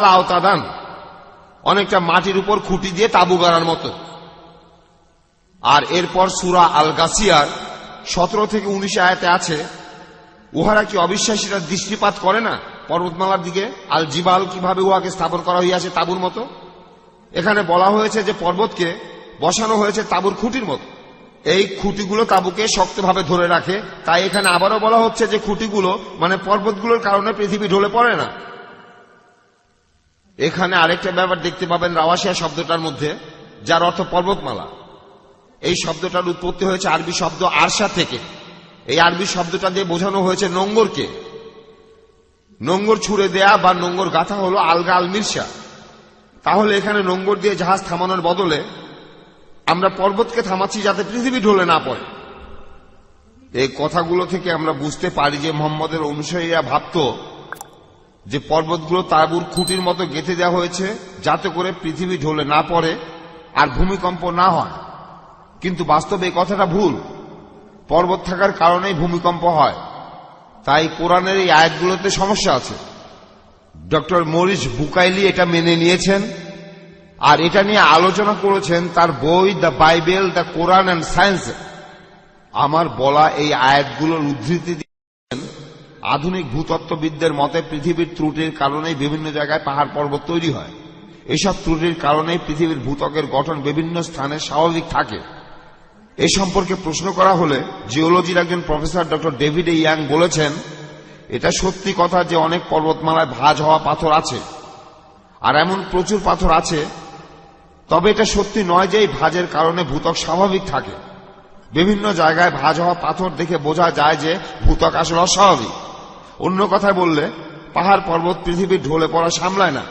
আওতাদান, অনেকটা মাটির উপর খুঁটি দিয়ে তাবু গাড়ার মতো। আর এরপর সূরা আল গাসিয়ার 17 থেকে 19 আয়াতে আছে, উহারা কি অবিশ্বাসীরা দৃষ্টিপাত করে না পর্বতমালার দিকে, আল জিবাল কিভাবে উহাকে স্থাপন করা হইয়াছে তাবুর মতো। এখানে বলা হয়েছে যে পর্বতকে বসানো হয়েছে তাবুর খুঁটির মতো। এই খুঁটিগুলো তাবুকে শক্তভাবে ধরে রাখে। তাই এখানে আবারও বলা হচ্ছে যে খুঁটিগুলো মানে পর্বতগুলোর কারণে পৃথিবী ঢলে পড়ে না। এখানে আরেকটা ব্যাপার দেখতে পাবেন রাওয়াশিয়া শব্দটার মধ্যে, যার অর্থ পর্বতমালা। এই শব্দটার উৎপত্তি হয়েছে আরবি শব্দ আরশা থেকে। এই আরবি শব্দটা দিয়ে বোঝানো হয়েছে নোঙ্গরকে। নোঙ্গর ছুড়ে দেয়া বা নোঙ্গর গাথা হলো আলগা আল মিরসা। তাহলে এখানে নোঙ্গর দিয়ে জাহাজ থামানোর বদলে আমরা পর্বতকে থামাচ্ছি যাতে পৃথিবী ঢলে না পড়ে। এই কথাগুলো থেকে আমরা বুঝতে পারি যে মুহাম্মদের অনুসারীরা ভাবত যে পর্বতগুলো তাঁবুর খুঁটির মতো গেঁথে দেওয়া হয়েছে যাতে করে পৃথিবী ঢলে না পড়ে আর ভূমিকম্প না হয়। কিন্তু বাস্তবে এই কথাটা ভুল। পর্বত থাকার কারণেই ভূমিকম্প হয়। তাই কোরআনের এই আয়াতগুলোতে সমস্যা আছে। ডক্টর মরিস বুকাইলি এটা মেনে নিয়েছেন আর এটা নিয়ে আলোচনা করেছেন তার বই the Bible, the Quran and science. আমার বলা এই আয়াতগুলোর উদ্ধৃতি দিয়েছেন আধুনিক ভূতত্ত্ববিদদের মতে পৃথিবীর ত্রুটির কারণেই বিভিন্ন জায়গায় পাহাড় পর্বত তৈরি হয়। এসব ত্রুটির কারণেই পৃথিবীর ভূত্বকের গঠন বিভিন্ন স্থানে স্বাভাবিক থাকে। এ সম্পর্কে প্রশ্ন করা হলে জিওলজির একজন প্রফেসর ডক্টর ডেভিড ইয়াং বলেছেন, এটা সত্যি কথা যে অনেক পর্বতমালায় ভাঁজ হওয়া পাথর আছে, আর এমন প্রচুর পাথর আছে। তবে এটা সত্যি নয় যে এই ভাঁজের কারণে ভূত্বক স্বাভাবিক থাকে। বিভিন্ন জায়গায় ভাঁজ হওয়া পাথর দেখে বোঝা যায় যে ভূত্বক আসলে অস্বাভাবিক। অন্য কথায় বললে পাহাড় পর্বত পৃথিবীর ঢলে পড়া সামলায় না।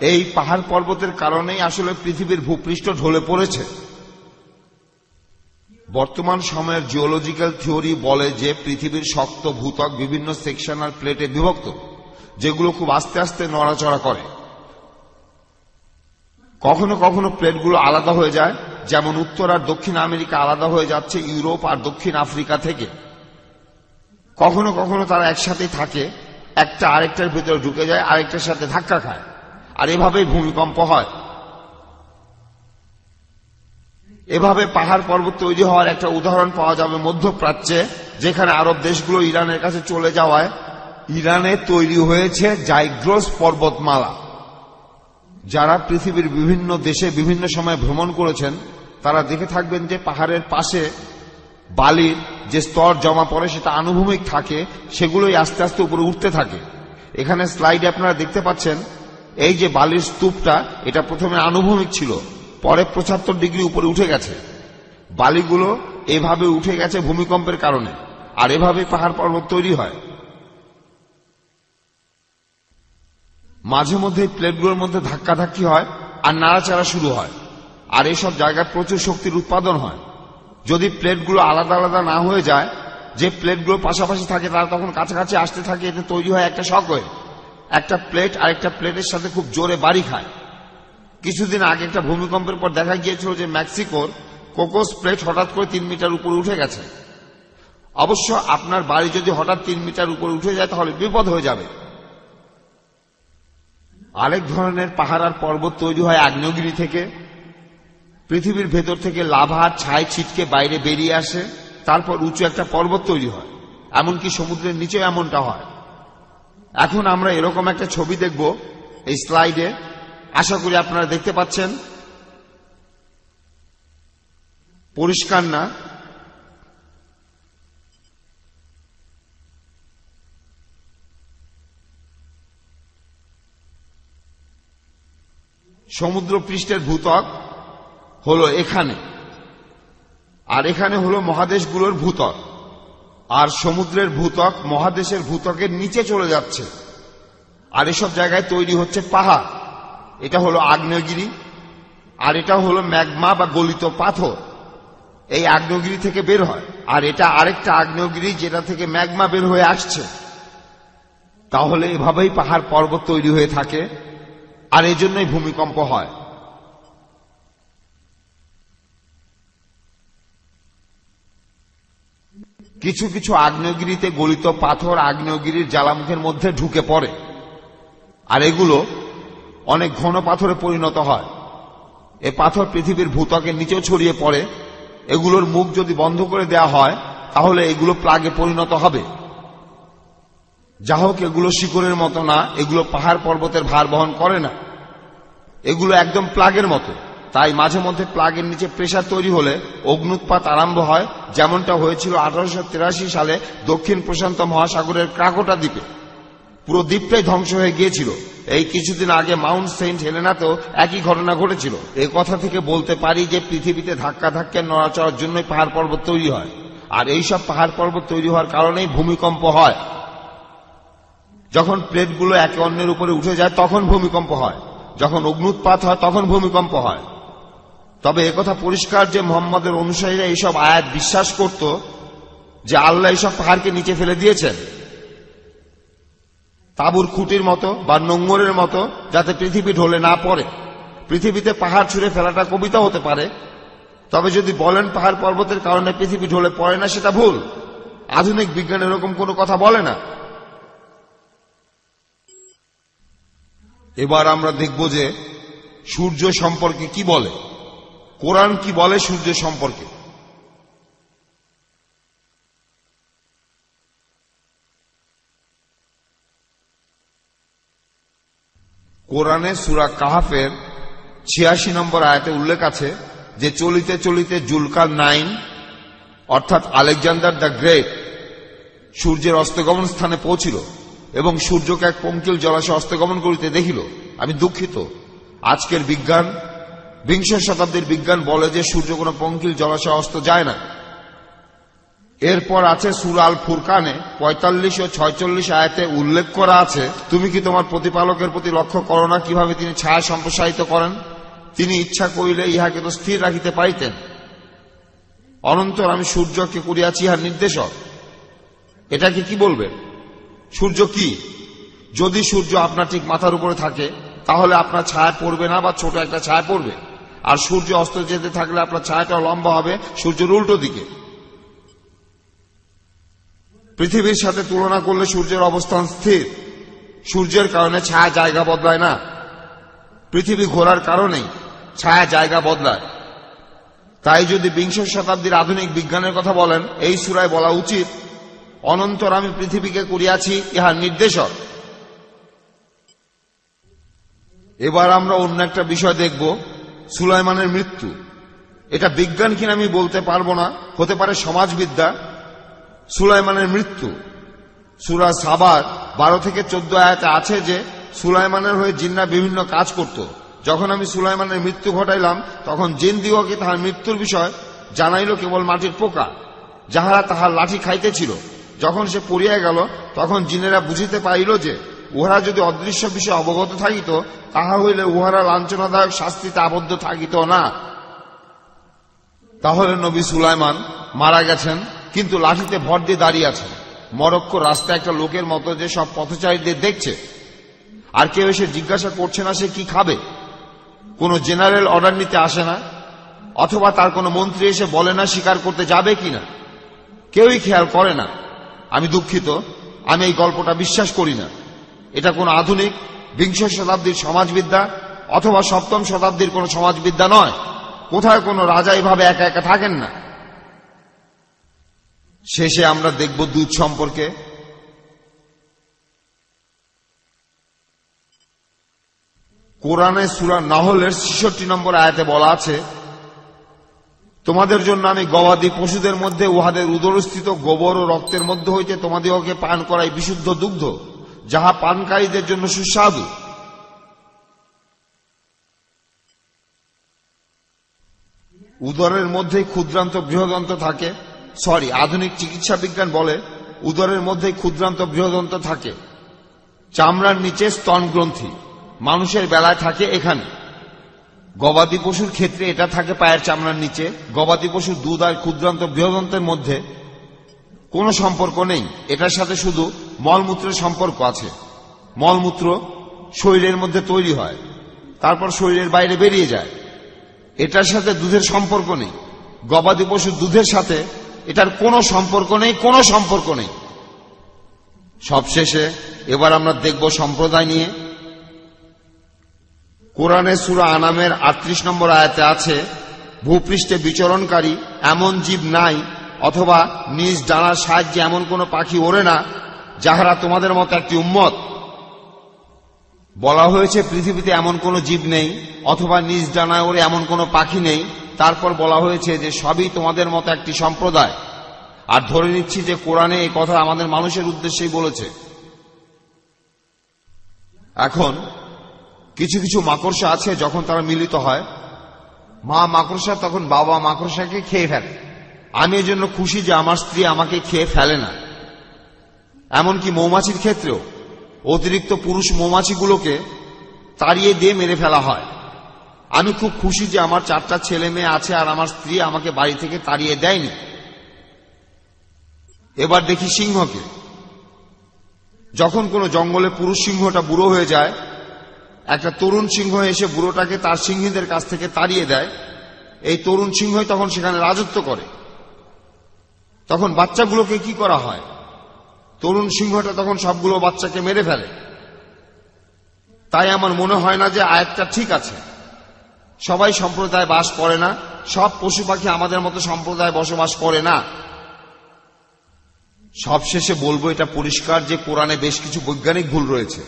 এই পাহাড় পর্বতের কারণেই আসলে পৃথিবীর ভূপৃষ্ঠ ঢলে পড়েছে। বর্তমান সময়ের জিওলজিক্যাল থিওরি বলে যে পৃথিবীর শক্ত ভূত্বক বিভিন্ন সেকশন আর প্লেটে বিভক্ত, যেগুলো খুব আস্তে আস্তে নড়াচড়া করে। কখনো কখনো প্লেটগুলো আলাদা হয়ে যায়, যেমন উত্তর আর দক্ষিণ আমেরিকা আলাদা হয়ে যাচ্ছে ইউরোপ আর দক্ষিণ আফ্রিকা থেকে। কখনো কখনো তারা একসাথেই থাকে, একটা আরেকটার ভিতরে ঢুকে যায়, আরেকটার সাথে ধাক্কা খায়, আর এভাবেই ভূমিকম্প হয়। এভাবে পাহাড় পর্বত তৈরি হওয়ার একটা উদাহরণ পাওয়া যাবে মধ্যপ্রাচ্যে, যেখানে আরব দেশগুলো ইরানের কাছে চলে যাওয়ায় ইরানে তৈরি হয়েছে জাইগ্রস পর্বতমালা। যারা পৃথিবীর বিভিন্ন দেশে বিভিন্ন সময় ভ্রমণ করেছেন তারা দেখে থাকবেন যে পাহাড়ের পাশে বালির যে স্তর জমা পড়ে সেটা আনুভূমিক থাকে, সেগুলোই আস্তে আস্তে উপরে উঠতে থাকে। এখানে স্লাইডে আপনারা দেখতে পাচ্ছেন এই যে বালির স্তূপটা, এটা প্রথমে আনুভূমিক ছিল, পরে 75 ডিগ্রি উপরে উঠে গেছে। বালিগুলো এভাবে উঠে গেছে ভূমিকম্পের কারণে, আর এভাবে পাহাড় পর্বত তৈরি হয়। মাঝে মধ্যে প্লেটগুলোর মধ্যে ধাক্কাধাক্কি হয় আর নাড়াচাড়া শুরু হয়, আর এসব জায়গায় প্রচুর শক্তির উৎপাদন হয়। যদি প্লেটগুলো আলাদা আলাদা না হয়ে যায়, যে প্লেটগুলো পাশাপাশি থাকে তারা তখন কাছাকাছি আসতে থাকে, এতে তৈরি হয় একটা শক ওয়েভ। একটা প্লেট আরেকটা প্লেটের সাথে খুব জোরে বাড়ি খায়। কিছুদিন আগে একটা ভূমিকম্পের পর দেখা গিয়েছিল যে মেক্সিকোর কোকোস প্লেট হঠাৎ করে 3 মিটার উপরে উঠে গেছে। অবশ্য আপনার বাড়ি যদি হঠাৎ 3 মিটার উপরে উঠে যায় তাহলে বিপদ হয়ে যাবে। আরেক ধরনের পাহাড় আর পর্বত তৈরি হয় আগ্নেয়গিরি থেকে। পৃথিবীর ভেতর থেকে লাভা ছাই ছিটকে বাইরে বেরিয়ে আসে, তারপর উঁচু একটা পর্বত তৈরি হয়। এমনকি সমুদ্রের নিচেও এমনটা হয়। এখন আমরা এরকম একটা ছবি দেখব এই স্লাইডে, আশা করি আপনারা দেখতে পাচ্ছেন। পরিষ্কার না? সমুদ্র পৃষ্ঠের ভূত্বক হলো এখানে, আর এখানে হলো মহাদেশগুলোর ভূত্বক, আর সমুদ্রের ভূত্বক মহাদেশের ভূত্বকের নিচে চলে যাচ্ছে, আর এসব জায়গায় তৈরি হচ্ছে পাহাড়। এটা হলো আগ্নেয়গিরি, আর এটা হলো ম্যাগমা বা গলিত পাথর। এই আগ্নেয়গিরি থেকে বের হয়, আর এটা আরেকটা আগ্নেয়গিরি যেটা থেকে ম্যাগমা বের হয়ে আসছে। তাহলে এভাবেই পাহাড় পর্বত তৈরি হয়ে থাকে, আর এই জন্যই ভূমিকম্প হয়। কিছু কিছু আগ্নেয়গিরিতে গলিত পাথর আগ্নেয়গিরির জ্বালামুখের মধ্যে ঢুকে পড়ে, আর এগুলো অনেক ঘন পাথরে পরিণত হয়। এ পাথর পৃথিবীর ভূত্বকের নিচেও ছড়িয়ে পড়ে। এগুলোর মুখ যদি বন্ধ করে দেয়া হয় তাহলে এগুলো প্লাগে পরিণত হবে। যা হোক, এগুলো শিকড়ের মতো না, এগুলো পাহাড় পর্বতের ভার বহন করে না, এগুলো একদম প্লাগের মতো। তাই মাঝে মধ্যে প্লাগের নিচে প্রেসার তৈরি হলে অগ্নুৎপাত আরম্ভ হয়, যেমনটা হয়েছিল 1883 সালে দক্ষিণ প্রশান্ত মহাসাগরের ক্রাকোটা দ্বীপে। পুরো দ্বীপটাই ধ্বংস হয়ে গিয়েছিল। এই কিছুদিন আগে মাউন্ট সেন্ট হেলেনাতেও একই ঘটনা ঘটেছিল। এ কথা থেকে বলতে পারি যে পৃথিবীতে ধাক্কা ধাক্কা নড়াচড়ার জন্যই পাহাড় পর্বত তৈরি হয়, আর এইসব পাহাড় পর্বত তৈরি হওয়ার কারণেই ভূমিকম্প হয়। যখন প্লেটগুলো একে অন্যের উপরে উঠে যায় তখন ভূমিকম্প হয়, যখন অগ্নুৎপাত হয় তখন ভূমিকম্প হয়। তবে একথা পরিষ্কার যে মুহাম্মদের অনুসারীরা এইসব আয়াত বিশ্বাস করত যে আল্লাহ এইসব পাহাড়কে নিচে ফেলে দিয়েছেন তাঁবুর খুঁটির মতো বা নোঙরের মতো, যাতে পৃথিবী ঢলে না পড়ে। পৃথিবীতে পাহাড় ছুঁড়ে ফেলাটা কবিতা হতে পারে, তবে যদি বলেন পাহাড় পর্বতের কারণে পৃথিবী ঢলে পড়ে না, সেটা ভুল। আধুনিক বিজ্ঞান এরকম কোনো কথা বলে না। এবার আমরা দেখব যে সূর্য সম্পর্কে কি বলে, কোরআন কি বলে সূর্য সম্পর্কে। কোরআনে সূরা কাহাফের 86 নম্বর আয়াতে উল্লেখ আছে যে চলিতে চলিতে জুলকার 9 অর্থাৎ আলেকজান্ডার দ্য গ্রেট সূর্যের অস্তগমন স্থানে পৌঁছিল এবং সূর্যকে এক পঙ্কিল জলাশয়ে অস্তগমন করিতে দেখিল। আমি দুঃখিত, আজকের বিজ্ঞান, বিংশ শতাব্দীর বিজ্ঞান বলে যে সূর্য কোন পঙ্কিল জলাশয়ে অস্ত যায় না। এরপর আছে সূরা আল ফুরকানে 45 ও 46 আয়াতে উল্লেখ করা আছে, তুমি কি তোমার প্রতিপালকের প্রতি লক্ষ্য করো না কিভাবে তিনি ছায়া সম্প্রসারিত করেন? তিনি ইচ্ছা করিলে ইহাকে তো স্থির রাখিতে পারিতেন। অনন্তর আমি সূর্যকে করিয়াছি ইহার নির্দেশক। এটাকে কি বলবে? সূর্য কি? যদি সূর্য আপনার ঠিক মাথার উপরে থাকে তাহলে আপনার ছায়া পড়বে না, বা ছোট একটা ছায়া পড়বে। আর সূর্য অস্ত যেতে থাকলে আপনার ছায়াটা লম্বা হবে সূর্যের উল্টো দিকে। পৃথিবীর সাথে তুলনা করলে সূর্যের অবস্থান স্থির। সূর্যের কারণে ছায়া জায়গা বদলায় না। পৃথিবী ঘোরার কারণেই ছায়া জায়গা বদলায়। তাই যদি বিংশ শতাব্দীর আধুনিক বিজ্ঞানের কথা বলেন, এই সূরায় বলা উচিত, অনন্তর আমি পৃথিবীকে করিয়াছি ইহার নির্দেশক। এবার আমরা অন্য একটা বিষয় দেখব, সুলাইমানের মৃত্যু। এটা বিজ্ঞান কিনা আমি বলতে পারবো না, হতে পারে সমাজবিদ্যা। সুলাইমানের মৃত্যু সূরা সাবার 12 থেকে 14 আয়াতে আছে যে সুলাইমানের হয়ে জিন্না বিভিন্ন কাজ করত। যখন আমি সুলাইমানের মৃত্যু ঘটাইলাম তখন জিন দিগকে তাহার মৃত্যুর বিষয় জানাইল কেবল মাটির পোকা, যাহারা তাহার লাঠি খাইতেছিল। যখন সে পড়িয়া গেল তখন জিনেরা বুঝিতে পারিল যে উহারা যদি অদৃশ্য বিষয়ে অবগত থাকিত তাহা হইলে উহারা লাঞ্ছনাদায়ক শাস্তিতে আবদ্ধ থাকিত না। তাহলে নবী সুলাইমান মারা গেছেন, কিন্তু লাঠিতে ভর দিয়ে দাঁড়িয়ে আছেন। মরক্কো রাস্তা একটা লোকের মতো যে সব পথচারীদের দেখছে, আর কেউ এসে জিজ্ঞাসা করছে না সে কি খাবে। কোনো জেনারেল অর্ডার নিতে আসে না, অথবা তার কোনো মন্ত্রী এসে বলে না শিকার করতে যাবে কিনা। কেউই খেয়াল করে না। আমি দুঃখিত, আমি এই গল্পটা বিশ্বাস করি না। এটা কোনো আধুনিক বিংশ শতাব্দীর সমাজবিদ্যা অথবা সপ্তম শতাব্দীর কোনো সমাজবিদ্যা নয়। কোথায় কোনো রাজা এভাবে একা একা থাকেন না। শেষে আমরা দেখব দুধ সম্পর্কে। কোরআনে সূরা নাহলের 66 নম্বর আয়াতে বলা আছে, তোমাদের জন্য আমি গবাদি পশুদের মধ্যে উহাদের উদরস্থিত গোবর ও রক্তের মধ্য হইতে তোমাদিগকে পান করাই বিশুদ্ধ দুগ্ধ, যাহা পানকারীদের জন্য সুস্বাদু। উদরের মধ্যেই ক্ষুদ্রান্ত বৃহদন্ত থাকে। আধুনিক চিকিৎসা বিজ্ঞান বলে উদরের মধ্যেই ক্ষুদ্রান্ত বৃহদন্ত থাকে। চামড়ার নিচে স্তন গ্রন্থি, মানুষের বেলায় থাকে এখানে। গবাদি পশুর ক্ষেত্রে এটা থাকে পায়ের চামড়ার নিচে। গবাদি পশুর দুধ আর ক্ষুদ্রান্ত বৃহদন্তের মধ্যে কোনো সম্পর্ক নেই। এটার সাথে শুধু মলমূত্রের সম্পর্ক আছে। মলমূত্র শরীরের মধ্যে তৈরি হয়, তারপর শরীরের বাইরে বেরিয়ে যায়। এটার সাথে দুধের সম্পর্ক নেই। গবাদি পশুর দুধের সাথে এটার কোনো সম্পর্ক নেই, কোনো সম্পর্ক নেই। সবশেষে এবার আমরা দেখব সম্প্রদায় নিয়ে। কোরআনে সূরা আনামের ৩৮ নম্বর আয়াতে আছে, ভূপৃষ্ঠে বিচরণকারী এমন জীব নাই অথবা নিজ ডানার সাহায্যে এমন কোন পাখি ওড়ে না যাহারা তোমাদের মতো একটি উম্মত। বলা হয়েছে পৃথিবীতে এমন কোন জীব নেই অথবা নিজ ডানায় ওড়ে এমন কোন পাখি নেই। তারপর বলা হয়েছে যে সবই তোমাদের মতো একটি সম্প্রদায়। আর ধরে নিচ্ছি যে কোরআনে এই কথা আমাদের মানুষের উদ্দেশ্যেই বলেছে। এখন কিছু কিছু মাকড়সা আছে, যখন তারা মিলিত হয়, মা মাকড়সা তখন বাবা মাকড়সাকে খেয়ে ফেলে। আমি এর জন্য খুশি যে আমার স্ত্রী আমাকে খেয়ে ফেলে না। এমনকি মৌমাছির ক্ষেত্রেও অতিরিক্ত পুরুষ মৌমাছিগুলোকে তাড়িয়ে দিয়ে মেরে ফেলা হয়। আমি খুব খুশি যে আমার 4টা ছেলে মেয়ে আছে আর আমার স্ত্রী আমাকে বাড়ি থেকে তাড়িয়ে দেয়নি। এবার দেখি সিংহকে। যখন কোনো জঙ্গলে পুরুষ সিংহটা বুড়ো হয়ে যায়, একটা তরুণ সিংহ এসে বুড়োটাকে তার সিংহীদের কাছ থেকে তাড়িয়ে দেয়। এই তরুণ সিংহই তখন সেখানে রাজত্ব করে। তখন বাচ্চাগুলোকে কি করা হয়? তরুণ সিংহটা তখন সবগুলো বাচ্চাকে মেরে ফেলে। তাই আমার মনে হয় না যে আয়াতটা ঠিক আছে। সবাই সম্প্রদায় বাস করে না, সব পশু পাখি আমাদের মতো সম্প্রদায় বসবাস করে না। সবশেষে বলবো এটা পরিষ্কার যে কোরআনে বেশ কিছু বৈজ্ঞানিক ভুল রয়েছে।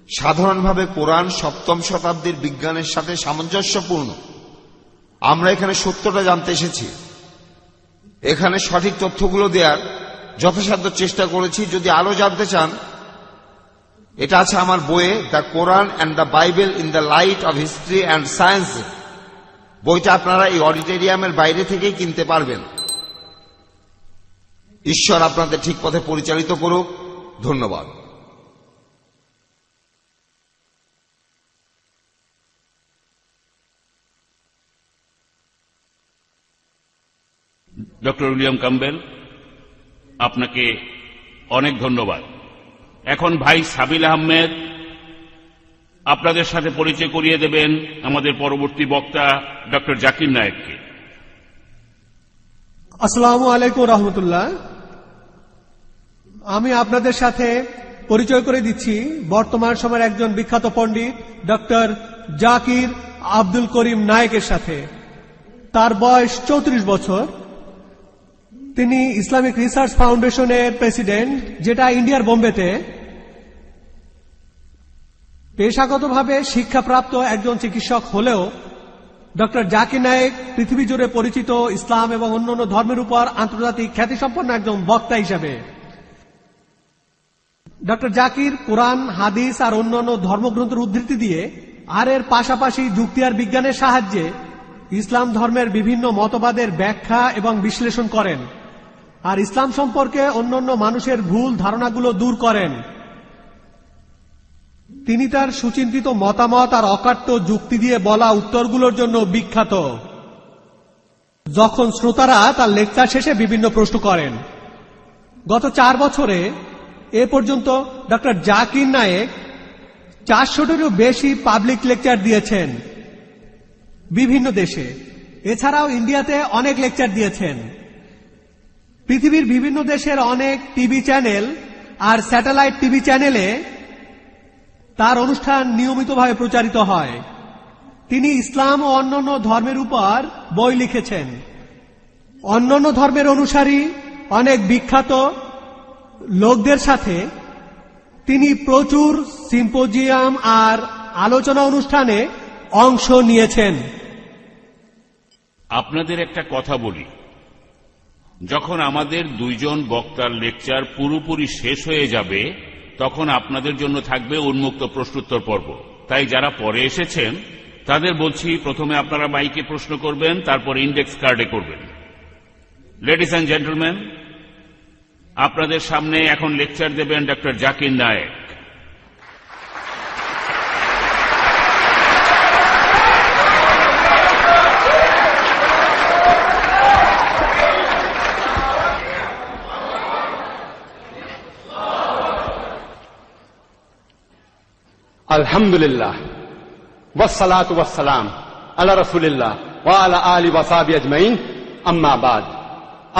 সাধারণভাবে কোরআন 7ম শতাব্দীর বিজ্ঞানের সাথে সামঞ্জস্যপূর্ণ। আমরা এখানে সত্যটা জানতে এসেছি। এখানে সঠিক তথ্যগুলো দেওয়ার যথাসাধ্য চেষ্টা করেছি। যদি আরো জানতে চান, এটা আছে আমার বইয়ে, the Quran and the Bible in the light of history and science. বইটা আপনারা এই অডিটোরিয়ামের বাইরে থেকেই কিনতে পারবেন। ঈশ্বর আপনাদের ঠিক পথে পরিচালিত করুক। ধন্যবাদ। ডক্টর উইলিয়াম ক্যাম্বেল, আপনাকে অনেক ধন্যবাদ। এখন ভাই সাবিল আহমেদ আপনাদের সাথে পরিচয় করিয়ে দেবেন আমাদের পরবর্তী বক্তা ডক্টর জাকির নায়েককে। আসসালামু আলাইকুম রহমতুল্লাহ। আমি আপনাদের সাথে পরিচয় করে দিচ্ছি বর্তমান সময়ের একজন বিখ্যাত পণ্ডিত ডক্টর জাকির আব্দুল করিম নায়েকের সাথে। তার বয়স 34 বছর। তিনি ইসলামিক রিসার্চ ফাউন্ডেশনের প্রেসিডেন্ট, যেটা ইন্ডিয়ার বোম্বেতে। পেশাগতভাবে শিক্ষাপ্রাপ্ত একজন চিকিৎসক হলেও ডক্টর জাকির নায়েক পৃথিবী জুড়ে পরিচিত ইসলাম এবং অন্যান্য ধর্মের উপর আন্তর্জাতিক খ্যাতিসম্পন্ন একজন বক্তা হিসেবে। ডক্টর জাকির কোরআন, হাদিস আর অন্যান্য ধর্মগ্রন্থের উদ্ধৃতি দিয়ে আর এর পাশাপাশি যুক্তি আর বিজ্ঞানের সাহায্যে ইসলাম ধর্মের বিভিন্ন মতবাদের ব্যাখ্যা এবং বিশ্লেষণ করেন আর ইসলাম সম্পর্কে অন্যান্য মানুষের ভুল ধারণাগুলো দূর করেন। তিনি তার সুচিন্তিত মতামত আর অকাট্য যুক্তি দিয়ে বলা উত্তরগুলোর জন্য বিখ্যাত। যখন শ্রোতারা তার লেকচার শেষে বিভিন্ন প্রশ্ন করেন। গত 4 বছরে এ পর্যন্ত ডক্টর জাকির নায়েক 400টিরও বেশি পাবলিক লেকচার দিয়েছেন বিভিন্ন দেশে। এছাড়াও ইন্ডিয়াতে অনেক লেকচার দিয়েছেন। পৃথিবীর বিভিন্ন দেশের অনেক টিভি চ্যানেল আর স্যাটেলাইট টিভি চ্যানেলে তার অনুষ্ঠান নিয়মিতভাবে প্রচারিত হয়। তিনি ইসলাম ও অন্যান্য ধর্মের উপর বই লিখেছেন। অন্যান্য ধর্মের অনুসারী অনেক বিখ্যাত লোকদের সাথে তিনি প্রচুর সিম্পোজিয়াম আর আলোচনা অনুষ্ঠানে অংশ নিয়েছেন। আপনাদের একটা কথা বলি, যখন আমাদের 2 জন বক্তার লেকচার পুরোপুরি শেষ হয়ে যাবে তখন আপনাদের জন্য থাকবে উন্মুক্ত প্রশ্নোত্তর পর্ব। তাই যারা পরে এসেছেন তাদের বলছি, প্রথমে আপনারা মাইকে প্রশ্ন করবেন, তারপর ইন্ডেক্স কার্ডে করবেন। লেডিজ অ্যান্ড জেন্টলম্যান, আপনাদের সামনে এখন লেকচার দেবেন ডক্টর জাকির নায়েক। अल्हम्दुलिल्लाह वस्सलातु वस्सलाम अला रसूलिल्लाह व अला आलि व सहाबी अजमईन अम्मा बाद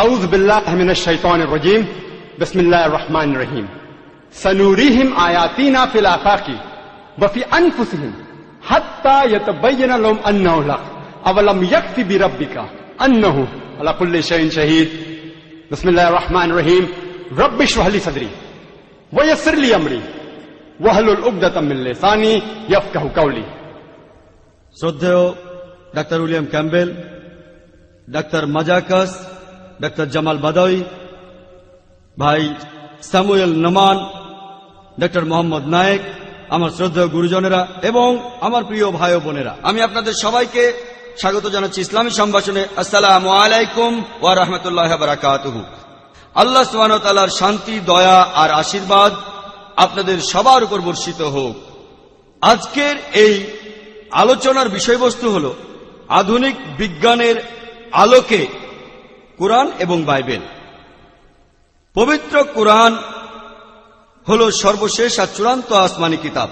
अऊज़ु बिल्लाहि मिनश शैतानिर रजीम बिस्मिल्लाहिर रहमानिर रहीम सनूरिहिम आयातीना फिल आफाकी व फी अनफुसिहिम حتى يتبين لهم أنه الحق أولم يكفي بربك أنه على كل شيء شهيد بسم الله الرحمن الرحيم رب اشرح لي صدري ويسر لي أمري واحلل عقدة من لساني يفقهوا قولي শ্রদ্ধেয় ডাক্তার উইলিয়াম ক্যাম্বেল, ডাক্তার মাজাকাস, ডাক্তার জামাল বাদাউই, ভাই স্যামুয়েল নমান, ডাক্তার মোহাম্মদ নায়েক, আমার শ্রদ্ধেয় গুরুজনেরা এবং আমার প্রিয় ভাই ও বোনেরা, আমি আপনাদের সবাইকে স্বাগত জানাচ্ছি ইসলামী সম্ভাষণে। আসসালামু আলাইকুম ওয়া রাহমাতুল্লাহি ওয়া বারাকাতুহু। আল্লাহ সুবহানাহু ওয়া তাআলার শান্তি, দয়া আর আশীর্বাদ আপনাদের সবার উপর বর্ষিত হোক। আজকের এই আলোচনার বিষয়বস্তু হল আধুনিক বিজ্ঞানের আলোকে কোরআন এবং বাইবেল। পবিত্র কোরআন হল সর্বশেষ আর চূড়ান্ত আসমানি কিতাব,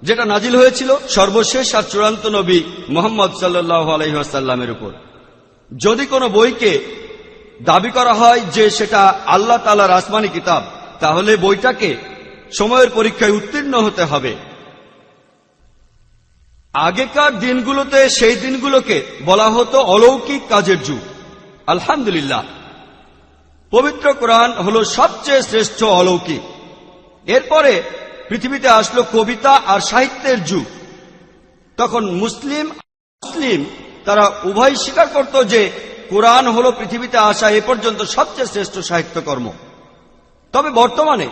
যেটা নাজিল হয়েছিল সর্বশেষ আর চূড়ান্ত নবী মুহাম্মদ সাল্লাল্লাহু আলাইহি ওয়াসাল্লামের উপর। যদি কোনো বইকে দাবি করা হয় যে সেটা আল্লাহ তাআলার আসমানি কিতাব, তাহলে বইটাকে সময়ের পরীক্ষায় উত্তীর্ণ হতে হবে। আগেকার দিনগুলোতে সেই দিনগুলোকে বলা হতো অলৌকিক কাজের যুগ। আলহামদুলিল্লাহ, পবিত্র কোরআন হল সবচেয়ে শ্রেষ্ঠ অলৌকিক। এরপরে পৃথিবীতে আসলো কবিতা আর সাহিত্যের যুগ। তখন মুসলিম তারা উভয় স্বীকার করত যে কোরআন হল পৃথিবীতে আসা এ পর্যন্ত সবচেয়ে শ্রেষ্ঠ সাহিত্যকর্ম। তবে বর্তমানে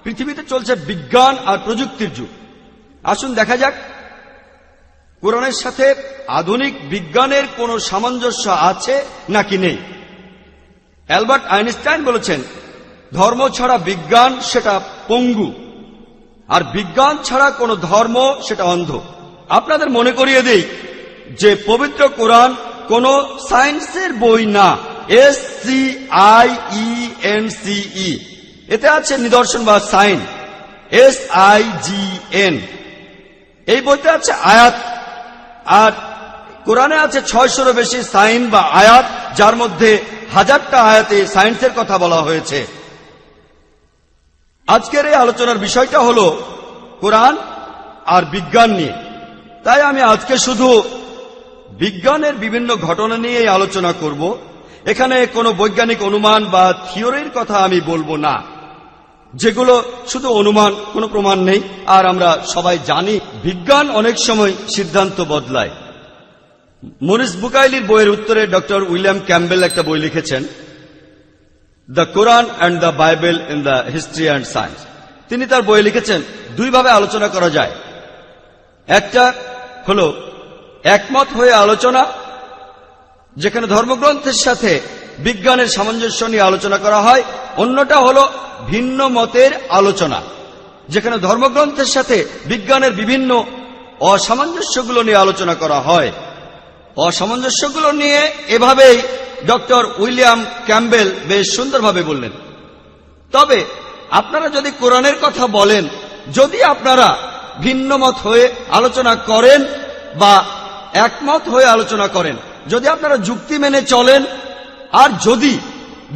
পৃথিবীতে চলছে বিজ্ঞান আর প্রযুক্তির যুগ। আসুন দেখা যাক কোরআনের সাথে আধুনিক বিজ্ঞানের কোনো সামঞ্জস্য আছে নাকি নেই। অ্যালবার্ট আইনস্টাইন বলেছেন, ধর্ম ছাড়া বিজ্ঞান সেটা পঙ্গু, আর বিজ্ঞান ছাড়া কোনো ধর্ম সেটা অন্ধ। আপনাদের মনে করিয়ে দেই যে পবিত্র কোরআন কোনো সায়েন্সের বই না। SCIENCE, এতে আছে নিদর্শন বা সাইন। SIGN, এই বইতে আছে আয়াত, আর কোরআনে আছে 600-এরও বেশি সাইন বা আয়াত, যার মধ্যে 1000টা আয়াতে সায়েন্সের কথা বলা হয়েছে। আজকের এই আলোচনার বিষয়টা হল কোরআন আর বিজ্ঞান নিয়ে। তাই আমি আজকে শুধু বিজ্ঞানের বিভিন্ন ঘটনা নিয়ে আলোচনা করব। এখানে কোনো বৈজ্ঞানিক অনুমান বা থিওরির কথা আমি বলবো না, যেগুলো শুধু অনুমান, কোনো প্রমাণ নেই। আর আমরা সবাই জানি বিজ্ঞান অনেক সময় সিদ্ধান্ত বদলায়। মরিস বুকাইলির বইয়ের উত্তরে ডক্টর উইলিয়াম ক্যাম্বেল একটা বই লিখেছেন, the Quran and the Bible in the history and science. তিনি তার বইয়ে লিখেছেন দুইভাবে আলোচনা করা যায়। একটা হল একমত হয়ে আলোচনা, যেখানে ধর্মগ্রন্থের সাথে বিজ্ঞানের সামঞ্জস্য নিয়ে আলোচনা করা হয়। অন্যটা হল ভিন্ন মতের আলোচনা, যেখানে ধর্মগ্রন্থের সাথে বিজ্ঞানের বিভিন্ন অসামঞ্জস্যগুলো নিয়ে আলোচনা করা হয়। অসামঞ্জস্যগুলো নিয়ে এভাবেই ডক্টর উইলিয়াম ক্যাম্বেল বেশ সুন্দরভাবে বললেন। তবে আপনারা যদি কোরআনের কথা বলেন, যদি আপনারা ভিন্ন মত হয়ে আলোচনা করেন বা একমত হয়ে আলোচনা করেন, যদি আপনারা যুক্তি মেনে চলেন, আর যদি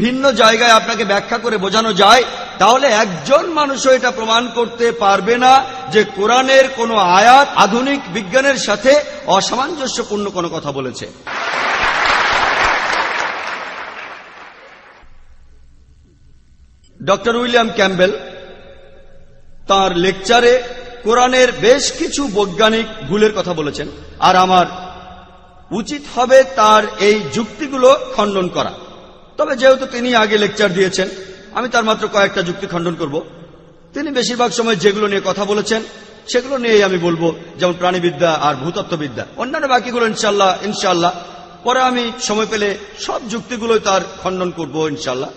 ভিন্ন জায়গায় আপনাকে ব্যাখ্যা করে বোঝানো যায়, তাহলে একজন মানুষও এটা প্রমাণ করতে পারবে না যে কোরআনের কোনো আয়াত আধুনিক বিজ্ঞানের সাথে অসামঞ্জস্যপূর্ণ কোনো কথা বলেছে। ডক্টর উইলিয়াম ক্যাম্বেল তার লেকচারে কোরআনের বেশ কিছু বৈজ্ঞানিক ভুলের কথা বলেছেন, আর আমার উচিত হবে তার এই যুক্তিগুলো খণ্ডন করা। তবে যেহেতু তিনি আগে লেকচার দিয়েছেন, আমি তার মাত্র কয়েকটা যুক্তি খণ্ডন করব। তিনি বেশিরভাগ সময় যেগুলো নিয়ে কথা বলেছেন সেগুলো নিয়েই আমি বলবো, যেমন প্রাণীবিদ্যা আর ভূতত্ত্ববিদ্যা। অন্যান্য বাকিগুলো ইনশাল্লাহ পরে আমি সময় পেলে সব যুক্তিগুলোই তার খণ্ডন করব ইনশাল্লাহ।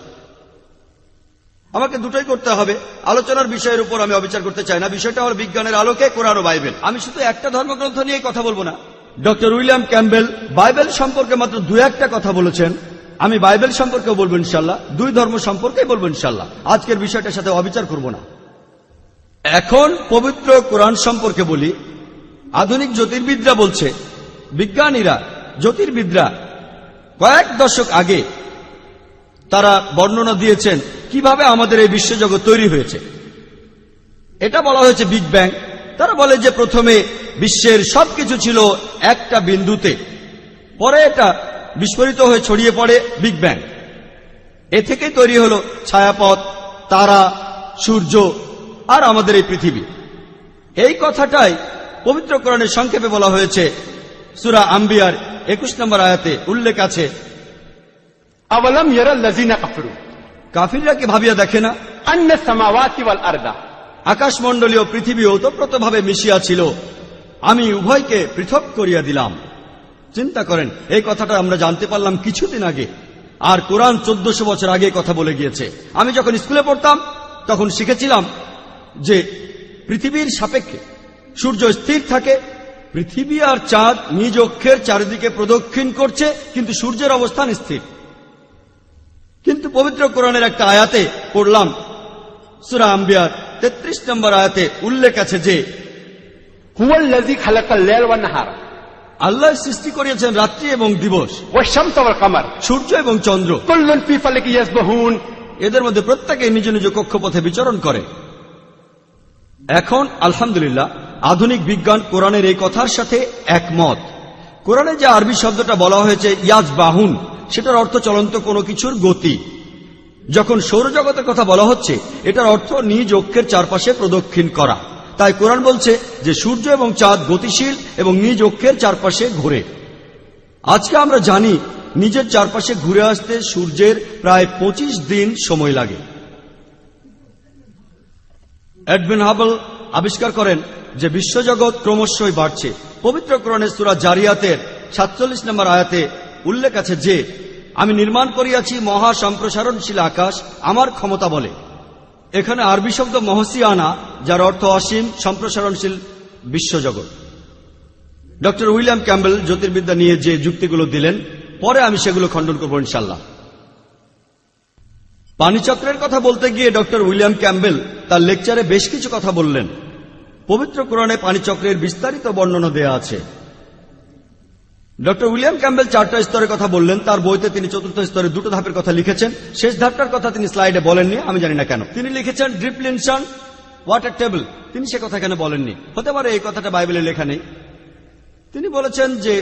আমাকে দুটোই করতে হবে। আলোচনার বিষয়ের উপর আমি অবিচার করতে চাই না। বিষয়টা হল বিজ্ঞানের আলোকে কোরআন ও বাইবেল। আমি শুধু একটা ধর্মগ্রন্থ নিয়ে কথা বলবো না। ডক্টর উইলিয়াম ক্যাম্বেল বাইবেল সম্পর্কে মাত্র 2-1টা কথা বলেছেন। আমি বাইবেল সম্পর্কেও বলবো ইনশাল্লাহ, দুই ধর্ম সম্পর্কেই বলবো ইনশাল্লাহ। আজকের বিষয়টার সাথে অবিচার করব না। এখন পবিত্র কোরআন সম্পর্কে বলি। আধুনিক জ্যোতির্বিদরা বলছে, বিজ্ঞানীরা, জ্যোতির্বিদরা কয়েক দশক আগে তারা বর্ণনা দিয়েছেন কিভাবে আমাদের এই বিশ্বজগৎ তৈরি হয়েছে। এটা বলা হয়েছে বিগ ব্যাং। তারা বলে যে প্রথমে বিশ্বের সবকিছু ছিল একটা বিন্দুতে, পরে এটা বিস্ফোরিত হয়ে ছড়িয়ে পড়ে বিগ ব্যাং। এ থেকেই তৈরি হলো ছায়াপথ, তারা, সূর্য আর আমাদের এই পৃথিবী। এই কথাটাই পবিত্র কোরআনে সংক্ষেপে বলা হয়েছে। সূরা আম্বিয়ার 21 নম্বর আয়াতে উল্লেখ আছে, अवलम यरल्लज़ीना कफरू কাফিররা কি ভাবিয়া দেখে না अन्न समावाति वल अर्दा আকাশমণ্ডলীয় পৃথিবী ওতপ্রোতভাবে মিশিয়া ছিল, আমি উভয়কে পৃথক করিয়া দিলাম। চিন্তা করেন, এই কথাটা আমরা জানতে পারলাম কিছুদিন আগে, আর কোরআন 1400 বছর আগে কথা বলে গিয়েছে। আমি যখন স্কুলে পড়তাম তখন শিখেছিলাম যে পৃথিবীর সাপেক্ষে সূর্য স্থির থাকে, পৃথিবী আর চাঁদ নিজ অক্ষের চারিদিকে প্রদক্ষিণ করছে, কিন্তু সূর্যের অবস্থান স্থির। কিন্তু পবিত্র কোরআনের একটা আয়াতে পড়লাম, সূরা আম্বিয়ার 33 নম্বর আয়াতে উল্লেখ আছে যে हुवल्लज़ी खलक़ल लैल वन नहार আল্লাহ সৃষ্টি করিয়েছেন রাত্রি এবং দিবস, वश्शम्स वल कमर সূর্য এবং চন্দ্র। कुल्लुन फी फलक यस्बहुन। এদের মধ্যে প্রত্যেকে নিজ নিজ কক্ষপথে বিচরণ করে। এখন আলহামদুলিল্লাহ আধুনিক বিজ্ঞান কোরআনের এই কথার সাথে একমত। কোরআনে যে আরবি শব্দটা বলা হয়েছে ইয়াজবাহুন, সেটার অর্থ চলন্ত কোনো কিছুর গতি। যখন সৌরজগতের কথা বলা হচ্ছে, এটার অর্থ নিজ অক্ষের চারপাশে প্রদক্ষিণ করা। তাই কোরআন বলছে যে সূর্য এবং চাঁদ গতিশীল এবং নিজ অক্ষের চারপাশে ঘুরে। আজকে আমরা জানি নিজের চারপাশে ঘুরে আসতে সূর্যের প্রায় 25 দিন সময় লাগে। এডভিন হাবল আবিষ্কার করেন যে বিশ্বজগৎ ক্রমশই বাড়ছে। পবিত্র কোরআনের সূরা জারিয়াতের 47 নম্বর আয়াতে উল্লেখ আছে যে আমি নির্মাণ করিয়াছি মহা সম্প্রসারণশীল আকাশ আমার ক্ষমতা বলে। এখানে আরবি শব্দ মহসিয়ানা, যার অর্থ অসীম সম্প্রসারণশীল বিশ্বজগৎ। ডক্টর উইলিয়াম ক্যাম্বেল জ্যোতির্বিদ্যা নিয়ে যে যুক্তিগুলো দিলেন, পরে আমি সেগুলো খণ্ডন করব ইনশাল্লাহ। পানিচক্রের কথা বলতে গিয়ে ডক্টর উইলিয়াম ক্যাম্বেল তার লেকচারে বেশ কিছু কথা বললেন। পবিত্র কোরআনে পানিচক্রের বিস্তারিত বর্ণনা দেয়া আছে। ডক্টর উইলিয়াম ক্যাম্বেল 4টা স্তরের কথা বললেন। তার বইতে তিনি 4র্থ স্তরে 2টো ধাপের কথা লিখেছেন। শেষ ধাপটার কথা তিনি স্লাইডে বলেননি, আমি জানি না কেন। তিনি লিখেছেন ড্রিপলিনশন, ওয়াটার টেবল, তিনি সে কথা এখানে বলেননি। হতে পারে এই কথাটা বাইবেলে লেখা নেই। তিনি বলেছেন যে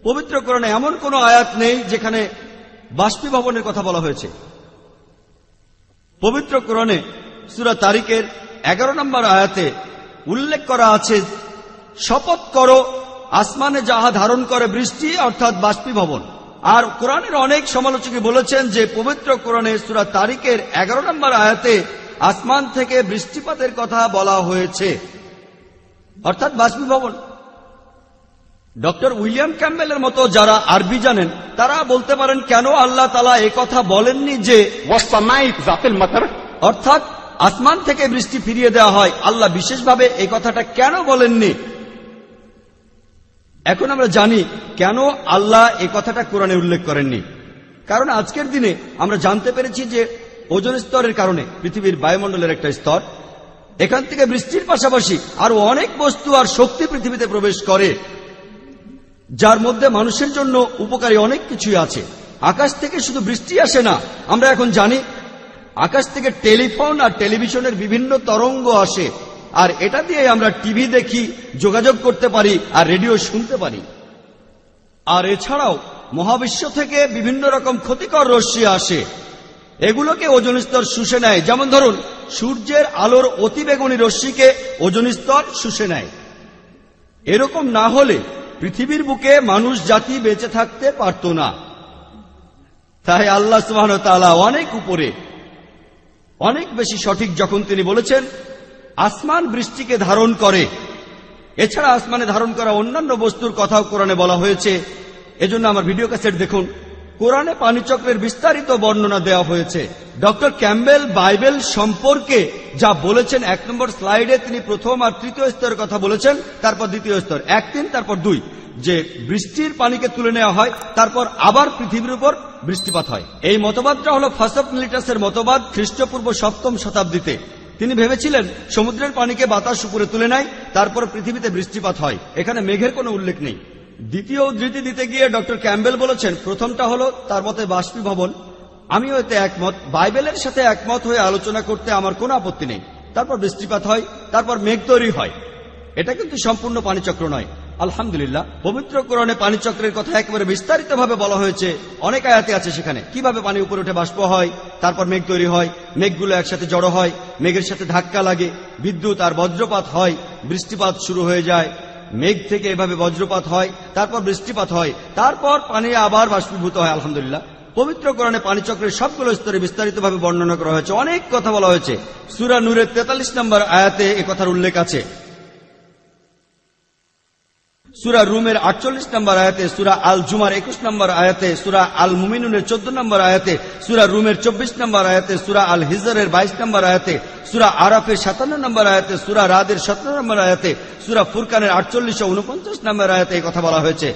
পবিত্র কোরআনে এমন কোন আয়াত নেই যেখানে বাষ্পীভবনের কথা বলা হয়েছে। পবিত্র কোরআনে সূরা তারিকের 11 নম্বর আয়াতে উল্লেখ করা আছে, শপথ করো আসমানে যাহা ধারণ করে বৃষ্টি, অর্থাৎ বাষ্পীভবন। আর কোরআনের অনেক সমালোচক বলেছেন যে পবিত্র কোরআনে সূরা তারিকের 11 নম্বর আয়াতে আসমান থেকে বৃষ্টিপাতের কথা বলা হয়েছে, অর্থাৎ বাষ্পীভবন। ডক্টর উইলিয়াম ক্যাম্বেলের মতো যারা আরবি জানেন তারা বলতে পারেন কেন আল্লাহ তাআলা এই কথা বলেননি যে वस्समाई ज़ातिल मतर, অর্থাৎ আসমান থেকে বৃষ্টি ফিরিয়ে দেওয়া হয়। আল্লাহ বিশেষভাবে এই কথাটা কেন বলেননি? এখন আমরা জানি কেন আল্লাহ এই কথাটা কোরআনে উল্লেখ করেননি। কারণ আজকের দিনে আমরা জানতে পেরেছি যে ওজোন স্তরের কারণে পৃথিবীর বায়ুমণ্ডলের একটা স্তর, এখান থেকে বৃষ্টির পাশাপাশি আরো অনেক বস্তু আর শক্তি পৃথিবীতে প্রবেশ করে, যার মধ্যে মানুষের জন্য উপকারী অনেক কিছুই আছে। আকাশ থেকে শুধু বৃষ্টি আসে না, আমরা এখন জানি আকাশ থেকে টেলিফোন আর টেলিভিশনের বিভিন্ন তরঙ্গ আসে, আর এটা দিয়ে আমরা টিভি দেখি, যোগাযোগ করতে পারি আর রেডিও শুনতে পারি। আর এছাড়াও মহাবিশ্ব থেকে বিভিন্ন রকম ক্ষতিকর রশ্মি আসে, এগুলোকে ওজোন স্তর শুষে নেয়। যেমন ধরুন, সূর্যের আলোর অতিবেগুনি রশ্মিকে ওজোন স্তর শুষে নেয়। এরকম না হলে পৃথিবীর বুকে মানুষ জাতি বেঁচে থাকতে পারত না। তাই আল্লাহ সুবহানাহু ওয়া তাআলা অনেক উপরে, অনেক বেশি সঠিক যখন তিনি বলেছেন আসমান বৃষ্টিকে ধারণ করে। এছাড়া আসমানে ধারণ করা অন্যান্য বস্তুর কথাও কোরআনে বলা হয়েছে। এজন্য আমার ভিডিও ক্যাসেট দেখুন, কোরআনে পানিচক্রের বিস্তারিত বর্ণনা দেওয়া হয়েছে। ডক্টর ক্যাম্বেল বাইবেল সম্পর্কে যা বলেছেন 1 নম্বর স্লাইডে তিনি প্রথম আর তৃতীয় স্তরের কথা বলেছেন, তারপর দ্বিতীয় স্তর 1, 3, তারপর 2, যে বৃষ্টির পানিকে তুলে নেওয়া হয়, তারপর আবার পৃথিবীর উপর বৃষ্টিপাত হয়। এই মতবাদটা হল ফাসফ মিলিটাসের মতবাদ খ্রিস্টপূর্ব 7ম শতাব্দীতে। তিনি ভেবেছিলেন সমুদ্রের পানিকে বাতাস উপরে তুলে নেয়, তারপর পৃথিবীতে বৃষ্টিপাত হয়। এখানে মেঘের কোনো উল্লেখ নেই। দ্বিতীয় উদ্ধৃতি দিতে গিয়ে ডক্টর ক্যাম্বেল বলেছেন প্রথমটা হলো তার মতে বাষ্পীভবন। আমিও এতে একমত। বাইবেলের সাথে একমত হয়ে আলোচনা করতে আমার কোনো আপত্তি নেই। তারপর বৃষ্টিপাত হয়, তারপর মেঘ তৈরি হয়। এটা কিন্তু সম্পূর্ণ পানিচক্র নয়। আলহামদুলিল্লাহ, পবিত্র কোরআনে পানিচক্রের কথা একেবারে বিস্তারিতভাবে বলা হয়েছে। অনেক আয়াতে আছে সেখানে কিভাবে পানি উপরে উঠে বাষ্প হয়, তারপর মেঘ তৈরি হয়, মেঘগুলো একসাথে জড়ো হয়, মেঘের সাথে ধাক্কা লাগে, বিদ্যুৎ আর বজ্রপাত হয়, বৃষ্টিপাত শুরু হয়ে যায়, মেঘ থেকে এভাবে বজ্রপাত হয়, তারপর বৃষ্টিপাত হয়, তারপর পানি আবার বাষ্পীভূত হয়। আলহামদুলিল্লাহ, পবিত্র কোরআনে পানিচক্রের সবগুলো স্তরে বিস্তারিতভাবে বর্ণনা করা হয়েছে, অনেক কথা বলা হয়েছে। সূরা নূরের 43 নম্বর আয়াতে এ কথার উল্লেখ আছে, সূরা রুমের 48 নম্বর আয়াতে, সূরা আল জুমার 21 নম্বর আয়াতে, সূরা আল মুমিনুনের 14 নম্বর আয়াতে, সূরা রুমের 24 নম্বর আয়াতে, সূরা আল হিজরের 22 নম্বর আয়াতে, সূরা আরাফের 57 নম্বর আয়াতে, সূরা রাদের 17 নম্বর আয়াতে, সূরা ফুরকানের 48 ও 49 নম্বর আয়াতে এই কথা বলা হয়েছে।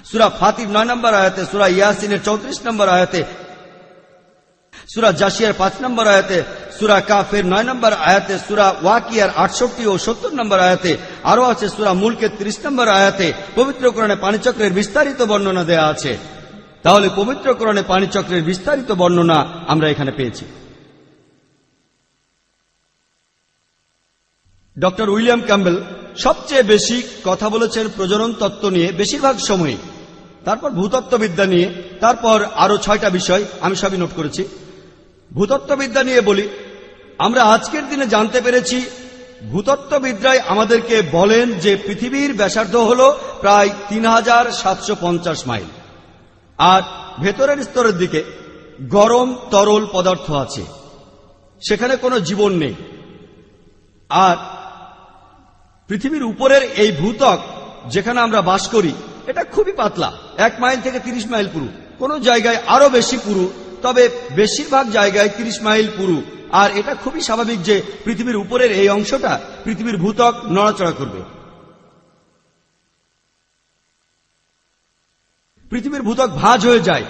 সূরা ফাতির 9 নম্বর আয়াতে, সূরা ইয়াসিনের 34 নম্বর আয়াতে, সূরা জাসিয়ার 5 নম্বর আয়াতে, সূরা কাফের 9 নম্বর আয়াতে, সূরা ওয়াকিয়ার 68 ও 70 নম্বর আয়াতে, আরো আছে সূরা মুলকের 30 নম্বর আয়াতে পবিত্র কোরআনে পানিচক্রের বিস্তারিত বর্ণনা দেয়া আছে। তাহলে পবিত্র কোরআনে পানিচক্রের বিস্তারিত বর্ণনা আমরা এখানে পেয়েছি। ডক্টর উইলিয়াম ক্যাম্বেল সবচেয়ে বেশি কথা বলেছেন প্রজনন তত্ত্ব নিয়ে বেশিরভাগ সময়, তারপর ভূতত্ত্ববিদ্যা নিয়ে, তারপর আরো 6টা বিষয় আমি সবই নোট করেছি। ভূতত্ত্ববিদ্যা নিয়ে বলি, আমরা আজকের দিনে জানতে পেরেছি, ভূতত্ত্ববিদরাই আমাদেরকে বলেন যে পৃথিবীর ব্যাসার্ধ হল প্রায় 3750 মাইল, আর ভেতরের স্তরের দিকে গরম তরল পদার্থ আছে, সেখানে কোনো জীবন নেই। আর পৃথিবীর উপরের এই ভূত্বক যেখানে আমরা বাস করি এটা খুবই পাতলা, 1 মাইল থেকে 30 মাইল পুরু, কোন জায়গায় আরো বেশি পুরু, তবে বেশিরভাগ জায়গায় 30 মাইল পুরু। আর এটা খুবই স্বাভাবিক যে পৃথিবীর উপরের এই অংশটা পৃথিবীর ভূত্বক নড়াচড়া করবে। পৃথিবীর ভূত্বক ভাঁজ হয়ে যায়,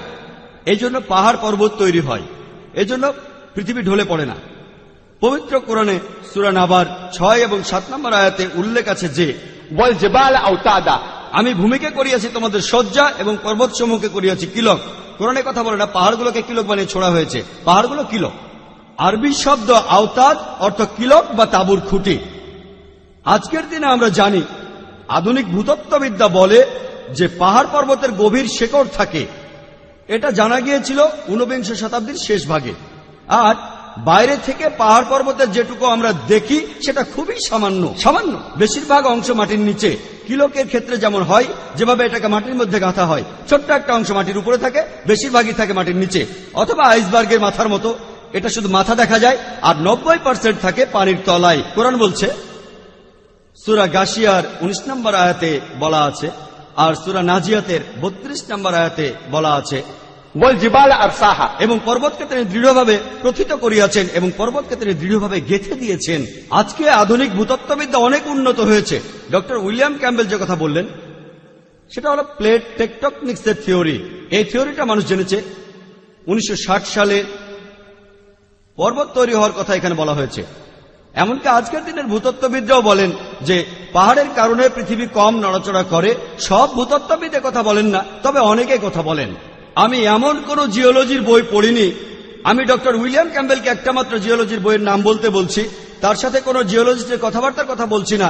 এই জন্য পাহাড় পর্বত তৈরি হয়, এই জন্য পৃথিবী ঢলে পড়ে না। পবিত্র কোরআনে সূরা নাবার 6 এবং 7 নম্বর আয়াতে উল্লেখ আছে যে ওয়াল জিবাল আওতাদা, আমি ভূমিকে করিয়াছি তোমাদের শয্যা এবং পর্বতসমূহকে করিয়াছি কিলক। কোরআনে কথা বলে না পাহাড়গুলোকে কিলক বানিয়ে ছোড়া হয়েছে, পাহাড়গুলো কিলক। আরবি শব্দ আওতাদ অর্থ কিলক বা তাঁবুর খুঁটি। আজকের দিনে আমরা জানি, আধুনিক ভূতত্ত্ববিদ্যা বলে যে পাহাড় পর্বতের গভীর শেকড় থাকে। এটা জানা গিয়েছিল 19বিংশ শতাব্দীর শেষ ভাগে। আর বাইরে থেকে পাহাড় পর্বতের যেটুকু আমরা দেখি সেটা খুবই সামান্য, বেশিরভাগ অংশ মাটির নিচে। কিলকের ক্ষেত্রে যেমন হয়, যেভাবে এটাকে মাটির মধ্যে গাঁথা হয়, ছোট্ট একটা অংশ মাটির উপরে থাকে, বেশিরভাগই থাকে মাটির নিচে, অথবা আইসবার্গের মাথার মতো, এটা শুধু মাথা দেখা যায়, আর 90% থাকে পানির তলায়। কোরআন বলছে, সূরা গাশিয়ার 19 নম্বর আয়াতে বলা আছে, আর সূরা নাজিয়াতের 32 নম্বর আয়াতে বলা আছে, ওয়াল জিবাল আরসাহা, এবং পর্বতকে তিনি দৃঢ়ভাবে প্রথিত করিয়াছেন এবং পর্বতকে তিনি দৃঢ়ভাবে গেঁথে দিয়েছেন। আজকে আধুনিক ভূতত্ত্ববিদ্যা অনেক উন্নত হয়েছে। ডক্টর উইলিয়াম ক্যাম্বেল যে কথা বললেন সেটা হলো প্লেট টেকটনিক্সের থিওরি। এই থিওরিটা মানুষ জেনেছে 1960 সালে পর্বত তৈরি হওয়ার কথা এখানে বলা হয়েছে। এমনকি আজকের দিনের ভূতত্ত্ববিদরাও বলেন যে পাহাড়ের কারণে পৃথিবী কম নড়াচড়া করে। সব ভূতত্ত্ববিদ কথা বলেন না, তবে অনেকে কথা বলেন। আমি এমন কোন জিওলজির বই পড়িনি, আমি ডক্টর উইলিয়াম ক্যাম্বেলকে একটা মাত্র জিওলজির বইয়ের নাম বলতে বলছি, তার সাথে কোনো জিওলজিস্টের কথাবার্তার কথা বলছি না,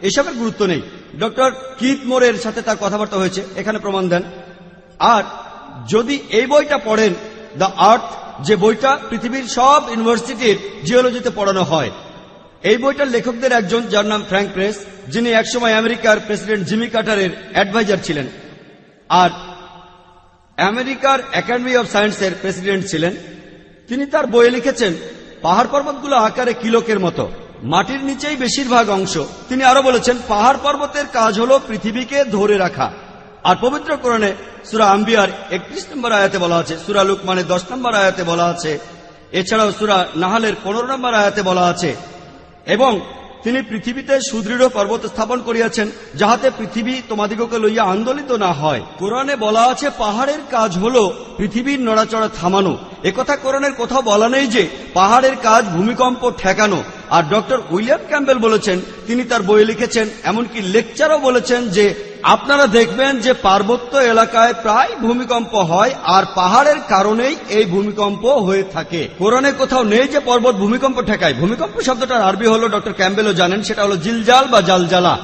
এসবের গুরুত্ব নেই। ডক্টর কিথ মোরের সাথে তার কথাবার্তা হয়েছে, এখানে প্রমাণ দেন। আর যদি এই বইটা পড়েন, দ্য আর্থ, যে বইটা পৃথিবীর সব ইউনিভার্সিটির জিওলজিতে পড়ানো হয়, এই বইটার লেখকদের একজন যার নাম ফ্র্যাঙ্ক প্রেস, যিনি একসময় আমেরিকার প্রেসিডেন্ট জিমি কার্টারের অ্যাডভাইজার ছিলেন আর আমেরিকার একাডেমি অব সায়েন্সের প্রেসিডেন্ট ছিলেন। তিনি তার বইয়ে লিখেছেন পাহাড় পর্বতগুলো আকারে কিলকের মতো, মাটির নিচেই বেশিরভাগ অংশ। তিনি আরো বলেছেন পাহাড় পর্বতের কাজ হলো পৃথিবীকে ধরে রাখা। আর পবিত্র কোরআনে সূরা আম্বিয়ার 31 নম্বর আয়াতে বলা আছে, সূরা লুকমানের 10 নম্বর আয়াতে বলা আছে, এছাড়াও সূরা নাহালের 15 নম্বর আয়াতে বলা আছে, এবং তিনি পৃথিবীতে সুদৃঢ় পর্বত স্থাপন করিয়াছেন যাহাতে পৃথিবী তোমাদিগকে লইয়া আন্দোলিত না হয়। কোরআনে বলা আছে পাহাড়ের কাজ হলো পৃথিবীর নড়াচড়া থামানো। একথা কোরআনের কোথাও বলা নেই যে পাহাড়ের কাজ ভূমিকম্প ঠেকানো। আর ডক্টর উইলিয়াম ক্যাম্বেল বলেছেন, তিনি তার বইয়ে লিখেছেন, এমনকি লেকচারও বলেছেন যে আপনারা দেখবেন যে পার্বত্য এলাকায় প্রায় ভূমিকম্প হয়, আর পাহাড়ের কারণেই এই ভূমিকম্প হয়ে থাকে। কোরআনে কোথাও নেই যে পর্বত ভূমিকম্প ঠেকায়। ভূমিকম্প শব্দটার আরবি হলো, ডক্টর ক্যাম্বেলও জানেন, সেটা হলো জিলজাল বা জালজালা।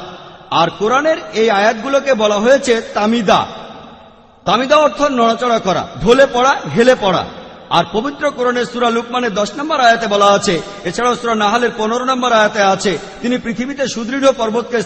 আর কোরআনের এই আয়াতগুলোকে বলা হয়েছে তামিদা। তামিদা অর্থ নড়াচড়া করা, ঢলে পড়া, হেলে পড়া। আর পবিত্র কোরআনের সূরা লুকমানের 10 নম্বর আয়াতে বলা আছে, এছাড়াও সূরা নাহালের 15 নম্বর আয়াতে আছে, তিনি পৃথিবীতে সুদৃঢ় পর্বতকে